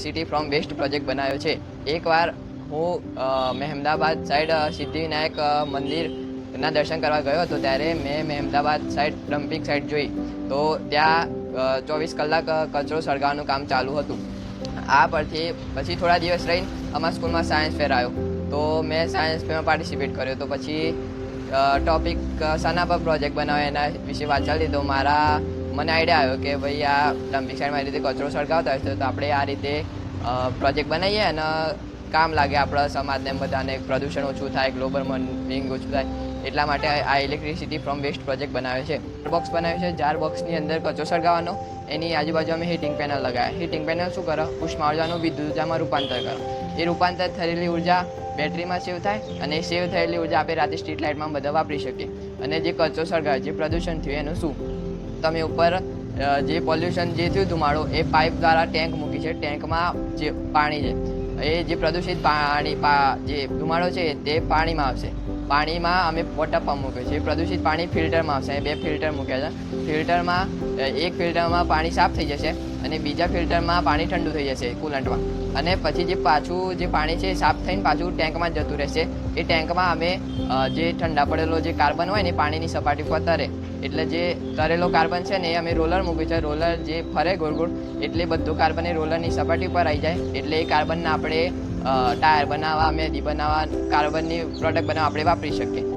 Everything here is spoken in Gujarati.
સિટી ફ્રોમ વેસ્ટ પ્રોજેક્ટ બનાવ્યો છે. એકવાર હું મહેમદાબાદ સાઈડ સિદ્ધિવિનાયક મંદિરના દર્શન કરવા ગયો હતો, ત્યારે મેં મહેમદાબાદ સાઈડ ડમ્પિંગ સાઈડ જોઈ તો ત્યાં 24 કલાક કચરો સળગાવવાનું કામ ચાલુ હતું. આ પરથી પછી થોડા દિવસ રહીને અમારા સ્કૂલમાં સાયન્સ ફેર આવ્યો, તો મેં સાયન્સ ફેરમાં પાર્ટિસિપેટ કર્યો. તો પછી ટોપિક શાના પર પ્રોજેક્ટ બનાવ્યો એના વિશે વાંચવા લીધો. મને આઈડિયા આવ્યો કે ભાઈ આ ડમ્પિંગ સાઈડમાં રીતે કચરો સળગાવતા હોય તો આપણે આ રીતે પ્રોજેક્ટ બનાવીએ અને કામ લાગે આપણા સમાજને, બધાને પ્રદૂષણ ઓછું થાય, ગ્લોબલ વોર્મિંગ ઓછું થાય. એટલા માટે આ ઇલેક્ટ્રિસિટી ફ્રોમ વેસ્ટ પ્રોજેક્ટ બનાવ્યો છે. બોક્સ બનાવ્યું છે, જાર બોક્સની અંદર કચરો સળગાવવાનો, એની આજુબાજુ અમે હીટિંગ પેનલ લગાવ્યા. હીટિંગ પેનલ શું કરે? ઉષ્મા ઉર્જાનું વિદ્યુત ઉર્જામાં રૂપાંતર કરે. એ રૂપાંતર થયેલી ઉર્જા બેટરીમાં સેવ થાય અને સેવ થયેલી ઉર્જા આપણે રાતે સ્ટ્રીટ લાઇટમાં બધા વાપરી શકીએ. અને જે કચરો સળગાવે, જે પ્રદૂષણ થયું એનું શું? તમે ઉપર જે પોલ્યુશન જે થયું ધુમાડો, એ પાઇપ દ્વારા ટેન્ક મૂકી છે. ટેન્કમાં જે પાણી છે, એ જે પ્રદૂષિત પાણી જે ધુમાડો છે તે પાણીમાં આવશે. પાણીમાં અમે વોટર પંપ મૂક્યો છે. પ્રદૂષિત પાણી ફિલ્ટરમાં આવશે. 2 ફિલ્ટર મૂક્યા છે. ફિલ્ટરમાં એક ફિલ્ટરમાં પાણી સાફ થઈ જશે અને બીજા ફિલ્ટરમાં પાણી ઠંડુ થઈ જશે કુલન્ટમાં. અને પછી જે પાછું જે પાણી છે સાફ થઈને પાછું ટેન્કમાં જતું રહેશે. એ ટેન્કમાં અમે જે ઠંડા પડેલો જે કાર્બન હોય ને પાણીની સપાટી પર તરે, એટલે જે તરેલો કાર્બન છે ને એ અમે રોલર મૂક્યું છે. રોલર જે ફરે ગોળ ગોળ, એટલે બધું કાર્બન એ રોલરની સપાટી પર આવી જાય. એટલે એ કાર્બનને આપણે ટાયર બનાવવા, મેદી બનાવવા, કાર્બનની પ્રોડક્ટ બનાવવા આપણે વાપરી શકીએ.